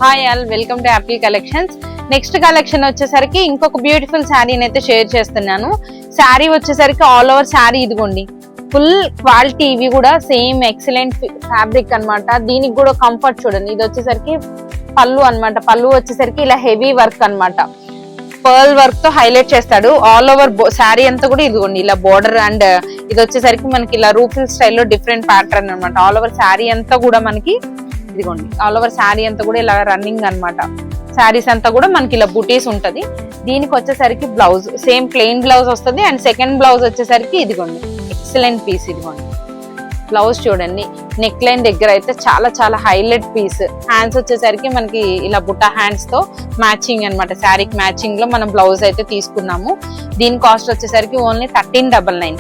Hi all, welcome to Apple collections. Next collection వచ్చేసరికి ఇంకొక beautiful శారీని అయితే షేర్ చేస్తున్నాను. శారీ వచ్చేసరికి ఆల్ ఓవర్ శారీ ఇదిగోండి, ఫుల్ క్వాలిటీ. ఇవి కూడా సేమ్ ఎక్సలెంట్ ఫ్యాబ్రిక్ అన్నమాట. దీనికి కూడా కంఫర్ట్ చూడండి. ఇది వచ్చేసరికి పళ్ళు అన్నమాట. పళ్ళు వచ్చేసరికి ఇలా హెవీ వర్క్ అన్నమాట. పర్ల్ వర్క్ తో హైలైట్ చేస్తాడు. ఆల్ ఓవర్ శారీ అంతా కూడా ఇదిగోండి ఇలా బోర్డర్, అండ్ ఇది వచ్చేసరికి మనకి ఇలా రూఫిల్ స్టైల్లో డిఫరెంట్ ప్యాటర్న్ అన్నమాట. ఆల్ ఓవర్ శారీ అంతా కూడా మనకి ఇదిగోండి, ఆల్ ఓవర్ శారీ అంతా కూడా ఇలా రన్నింగ్ అన్నమాట. శారీస్ అంతా కూడా మనకి ఇలా బుటీస్ ఉంటది. దీనికి వచ్చేసరికి బ్లౌజ్ సేమ్ ప్లెయిన్ బ్లౌజ్ వస్తుంది, అండ్ సెకండ్ బ్లౌజ్ వచ్చేసరికి ఇదిగోండి ఎక్సలెంట్ పీస్. ఇదిగోండి బ్లౌజ్ చూడండి, నెక్ లైన్ దగ్గర అయితే చాలా చాలా హైలైట్ పీస్. హ్యాండ్స్ వచ్చేసరికి మనకి ఇలా బుట్ట హ్యాండ్స్ తో మ్యాచింగ్ అన్నమాట. శారీకి మ్యాచింగ్ లో మనం బ్లౌజ్ అయితే తీసుకున్నాము. దీని కాస్ట్ వచ్చేసరికి ఓన్లీ 1399.